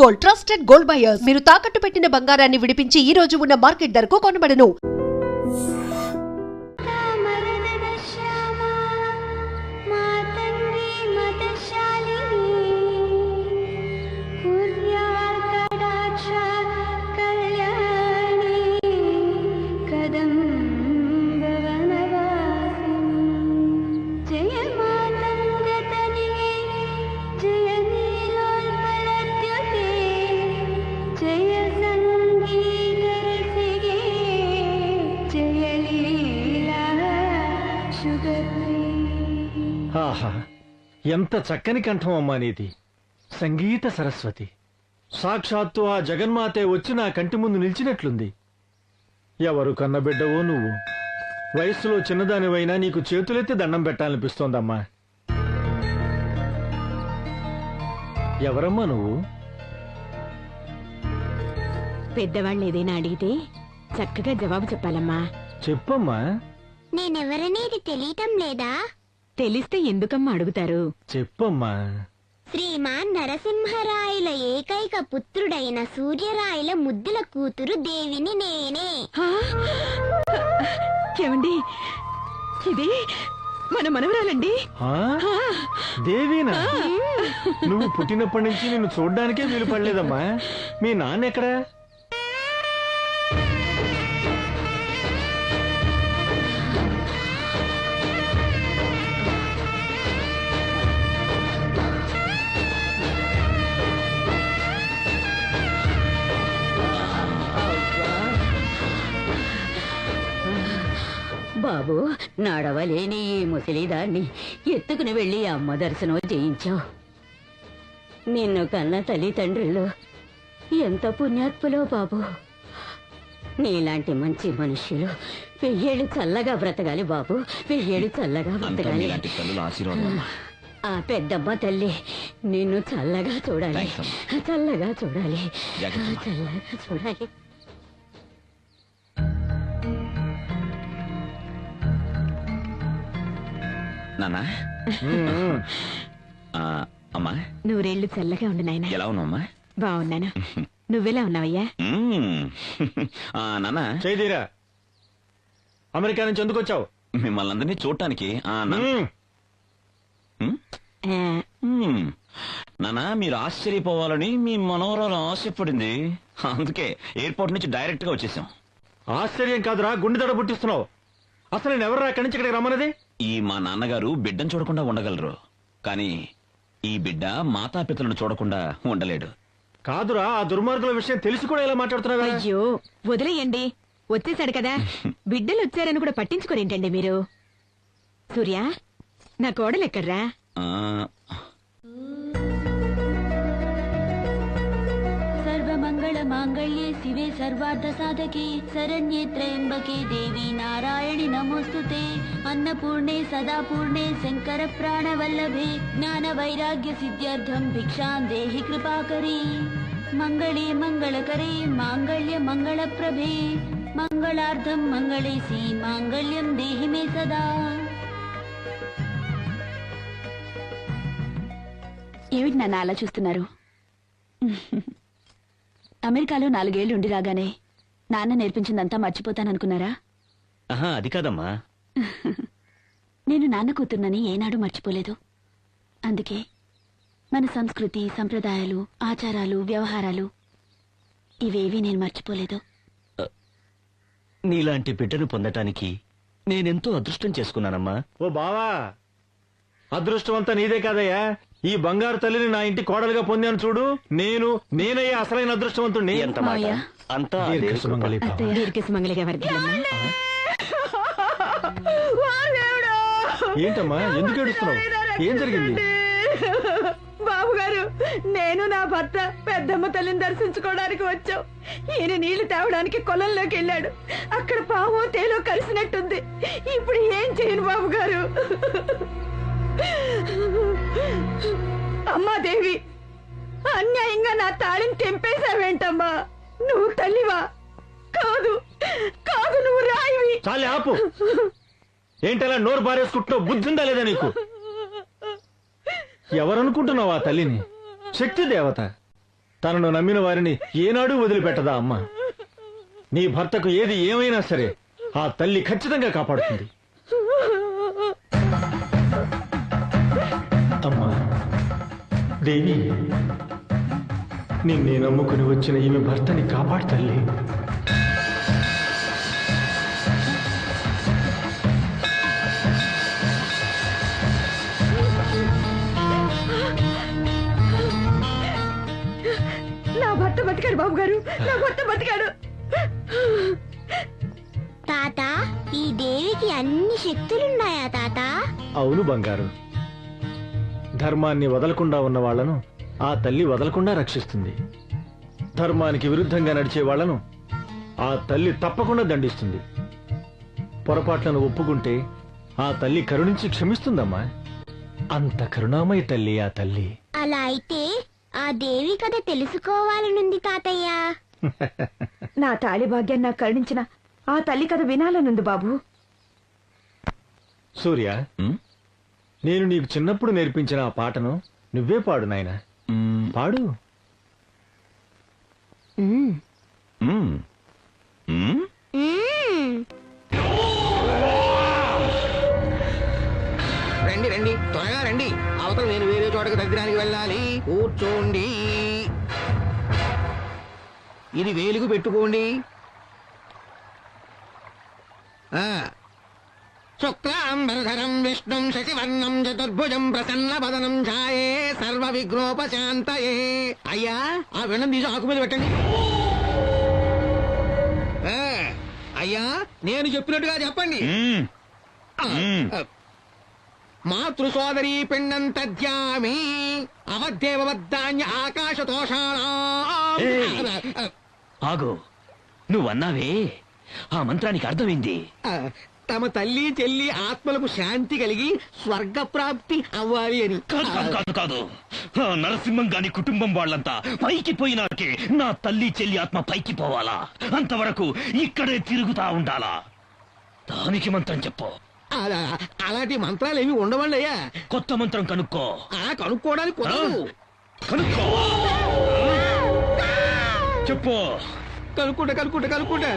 Gold, trusted gold buyers. మీరు తాకట్టు పెట్టిన బంగారాన్ని విడిపించి ఈ రోజు ఉన్న మార్కెట్ ధరకు కొనబడను. ఆహా, ఎంత చక్కని కంఠం అమ్మా నీది. సంగీత సరస్వతి. సాక్షాత్తు ఆ జగన్మాతే వచ్చి నా కంటి ముందు నిలిచినట్లుంది. ఎవరు కన్నబిడ్డవో నువ్వు. వయస్సులో చిన్నదానివైనా నీకు చేతులెత్తి దండం పెట్టాలనిపిస్తోందమ్మా. ఎవరమ్మా నువ్వు? పెద్దవాళ్ళు ఏదైనా అడిగితే చక్కగా జవాబు చెప్పాలమ్మా. చెప్పమ్మా. నేనెవరనేది తెలియటం లేదా? తెలిస్తే ఎందుకమ్మా అడుగుతారు? చెప్పమ్మా. శ్రీమాన్ నరసింహరాయల ఏకైక పుత్రుడైన సూర్యరాయల ముద్దుల కూతురు దేవిని నేనే. ఏమండి, ఇది మన మనవరాలండి. దేవినా? నువ్వు పుట్టినప్పటి నుంచి నిన్ను చూడ్డానికే వీలు పడలేదమ్మా. మీ నాన్న ఎక్కడా? బాబు, నడవలేని ఈ ముసలిదాన్ని ఎత్తుకుని వెళ్లి అమ్మ దర్శనం చేయించావు. నిన్ను కన్న తల్లిదండ్రులు ఎంత పుణ్యాత్ములో బాబు. నీలాంటి మంచి మనుష్యులు 1000 ఏళ్ళు చల్లగా బ్రతకాలి బాబు. 1000 ఏళ్ళు చల్లగా బ్రతకాలి. ఆ పెద్దమ్మ తల్లి నిన్ను చల్లగా చూడాలి, చల్లగా చూడాలి, చల్లగా చూడాలి. నాన్నా, అమ్మా, నూరేళ్లు చల్లగా ఉండు నాయనా. ఎలా ఉన్నావమ్మా? బాగున్నాను. నువ్వెలా ఉన్నావయ్యా? నాన్న, చేదీరా. అమెరికా నుంచి ఎందుకు వచ్చావు? మిమ్మల్ని అందరినీ చూడటానికి. నాన్న, మీరు ఆశ్చర్యపోవాలని మీ మనవరాలు ఆశపడింది. అందుకే ఎయిర్పోర్ట్ నుంచి డైరెక్ట్ గా వచ్చేసాం. ఆశ్చర్యం కాదురా, గుండె దడ పుట్టిస్తున్నావు. అసలు నేను ఎవరు అక్కడి నుంచి ఇక్కడికి రమ్మన్నది? ఈ మా నాన్నగారు బిడ్డను చూడకుండా ఉండగలరు, కానీ ఈ బిడ్డ మాతాపితలను చూడకుండా ఉండలేడు. కాదురా, ఆ దుర్మార్గుల విషయం తెలిసి కూడా ఇలా మాట్లాడుతున్నావా? అయ్యో వదిలేయండి, వచ్చేసాడు కదా. బిడ్డలు వచ్చారని కూడా పట్టించుకోరేంటండి మీరు? సూర్య, నా కోడలు ఎక్కడ్రా? సర్వమంగళ మాంగళ్యే శివే సర్వార్థ సాధకే శరణ్యే త్రయంబకే దేవి నారాయణి నమోస్తుతే. అన్నపూర్ణే సదాపూర్ణే శంకర ప్రాణవల్లభే జ్ఞాన వైరాగ్య సిద్ధ్యర్థం భిక్షాం దేహి కృపాకరీ. మంగళే మంగళకరే మాంగళ్య మంగళప్రభే మంగళార్థం మంగళేసి మాంగళ్యం దేహి మే సదా. ఏమిటి నాన్న అలా చూస్తున్నారు? అమెరికాలో 4 ఏళ్లు ఉండి రాగానే నాన్న నేర్పించిందంతా మర్చిపోతాననుకున్నారా? అది కాదమ్మా. నేను నాన్న కూతుర్నని ఏనాడు మర్చిపోలేదు. అందుకే మన సంస్కృతి, సంప్రదాయాలు, ఆచారాలు, వ్యవహారాలు ఇవేవీ నేను మర్చిపోలేదు. నీలాంటి బిడ్డను పొందటానికి నేనెంతో అదృష్టం చేసుకున్నానమ్మా. ఓ బావా, అదృష్టం అంతా నీదే కాదయ్యా. ఈ బంగారు తల్లిని నా ఇంటి కోడలుగా పొందాను చూడు. నేనయ్యా అసలైన అదృష్టవంతుణ్ణి. దీర్ఘసుమంగళిగా వర్ధిల్లమ్మా. ఏంటమ్మా, ఎందుకు ఏడుస్తున్నావు? ఏం జరిగింది? బాబుగారు, నేను నా భర్త పెద్దమ్మ తల్లిని దర్శించుకోవడానికి వచ్చాం. ఈయన నీళ్లు తేవడానికి కొలంలోకి వెళ్ళాడు. అక్కడ పాము తేలో కలిసినట్టుంది. ఇప్పుడు ఏం చేయను బాబుగారు? అమ్మా దేవి, అన్యాయంగా నా తాళిని తెంపేశావేంటమ్మా? నువ్వు తల్లివా? కాదు కాదు, నువ్వు రాయివి. చాలే ఆపు. ఏంటలా నోరు బారేసుకుంటున్నావు? బుద్ధి ఉందా లేదా నీకు? ఎవరనుకుంటున్నావు ఆ తల్లిని? శక్తి దేవత. తనను నమ్మిన వారిని ఏనాడూ వదిలిపెట్టదా అమ్మ. నీ భర్తకు ఏది ఏమైనా సరే ఆ తల్లి ఖచ్చితంగా కాపాడుతుంది. అమ్మా దేవి, నిన్నే నమ్ముకుని వచ్చిన ఈమె భర్తని కాపాడు తల్లి. నా భర్త బతికాడు బాబు గారు, నా భర్త బతికాడు. తాత, ఈ దేవికి అన్ని శక్తులున్నాయా తాత? అవును బంగారు, ధర్మాన్ని వదలకుండా ఉన్న వాళ్లను ఆ తల్లి వదలకుండా రక్షిస్తుంది. ధర్మానికి విరుద్ధంగా నడిచే వాళ్లను ఆ తల్లి తప్పకుండా దండిస్తుంది. పొరపాట్లను ఒప్పుకుంటే ఆ తల్లి కరుణించి క్షమిస్తుందమ్మా. అంత కరుణామయ తల్లి ఆ తల్లి. అలా అయితే ఆ దేవి కథ తెలుసుకోవాలనుంది తాతయ్య. నా తాళి భాగ్యం నాకు కరుణించిన ఆ తల్లి కథ వినాలనుంది బాబు. సూర్య, ఉమ్, నేను నీకు చిన్నప్పుడు నేర్పించిన ఆ పాటను నువ్వే పాడు నాయనా. ఉమ్, పాడు. ఉమ్, ఉమ్. మ్మ్. రండి రండి, త్వరగా రండి. అవతల నేను వేరే చోటకి దగ్గరానికి వెళ్ళాలి. కూర్చోండి. ఇది వేలుగు పెట్టుకోండి. శుక్లాంబరధరం విష్ణుం శశివర్ణం చతుర్భుజం ప్రసన్నవదనం ఛాయే సర్వ విఘ్నోపశాంతయే. అయ్యా, ఆ వినం తీసి ఆకు మీద పెట్టండి. అయ్యా, నేను చెప్పినట్టుగా చెప్పండి. ఉమ్. మాతృ సోదరీ పిండం తద్యామి అవధ్యేవద్ధాన్య ఆకాశతోషాణా. ఆగు, నువ్వన్నావే ఆ మంత్రానికి అర్థమైంది. తమ తల్లి చెల్లి ఆత్మలకు శాంతి కలిగి స్వర్గ ప్రాప్తి అవ్వాలి అని. కాదు కాదు కాదు కాదు, ఆ నరసింహం గాని కుటుంబం వాళ్ళంతా పైకి పోయినాకే నా తల్లి చెల్లి ఆత్మ పైకి పోవాలా? అంతవరకు ఇక్కడే తిరుగుతా ఉండాలా? దానికి మంత్రం చెప్పు. అలాంటి మంత్రాలు ఏమి ఉండవండి అయ్యా. కొత్త మంత్రం కనుక్కో. కనుక్కోవడానికి కుదరదు. కనుక్కో, చెప్పు. కనుక్కుంటా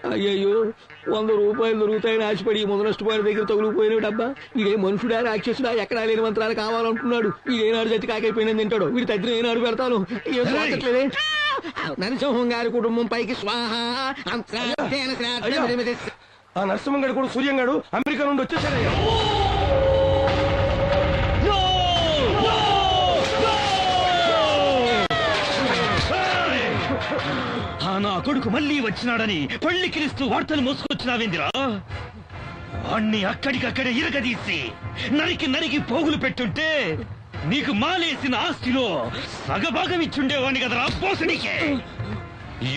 అయ్యయ్యో, 100 రూపాయలు దొరుకుతాయని ఆశపడి ముందు నష్టపోయిన దగ్గర తగులుకుపోయినాడు. డబ్బా, వీడే మనుషుడా రాక్షసుడా? ఎక్కడా లేని మంత్రాలు కావాలంటున్నాడు. వీడేనాడు జతి కాకైపోయినని తింటాడు. వీడి తగ్గిన ఏనాడు పెడతాను. ఏం చూడట్లేదే. నరసింహం గారి కుటుంబం పైకి స్వాహ. ఆ నరసింహం గడు కూడా సూర్యం గడు అమెరికా నుండి వచ్చేసాడయ్యా. నా కొడుకు మళ్ళీ వచ్చినాడని పళ్ళికిరిస్తూ వార్తలు మోసుకొచ్చినావేందిరా? అన్ని అక్కడికక్కడే ఇరగదీసి నరికి పోగులు పెట్టుంటే నీకు మాలేసిన ఆస్తిలో సగభాగం ఇచ్చుండేవాణ్ణి కదరా పోసడికే.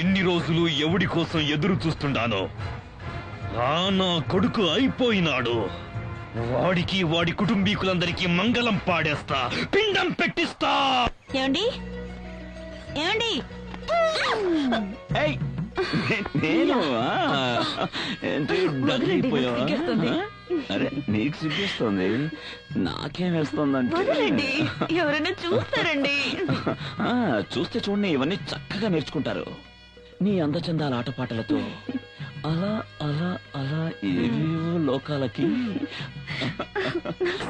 ఎన్ని రోజులు ఎవడి కోసం ఎదురు చూస్తుండానో. నా కొడుకు అయిపోయినాడు. వాడికి వాడి కుటుంబీకులందరికీ మంగళం పాడేస్తా, పిండం పెట్టిస్తా. ఏమండి ఏమండి నేను ఏంటి డగైపోయావా? సిగ్గేస్తుంది. అరే, నీకు సిగ్గేస్తుంది, నాకేం వేస్తుందంటే వదలండి, ఎవరైనా చూస్తారండి. చూస్తే చూడండి, ఇవన్నీ చక్కగా నేర్చుకుంటారు. నీ అందచందాల ఆటపాటలతో అలా అలా అలా ఏవేవో లోకాలకి.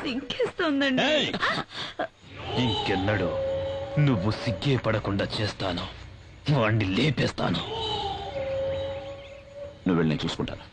సిగ్గేస్తుందండి. ఏయ్! ఇంకెన్నడూ నువ్వు సిగ్గే పడకుండా చేస్తాను. వాణ్ణి లేపేస్తాను. నువ్వు వెళ్ళి నేను చూసుకుంటాను.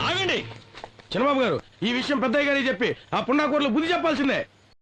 ఆగండి. చిన్నబాబు గారు ఈ విషయం పెద్దయ్య గారికి చెప్పి ఆ పుణ్యాకూరలో బుద్ధి చెప్పాల్సిందే.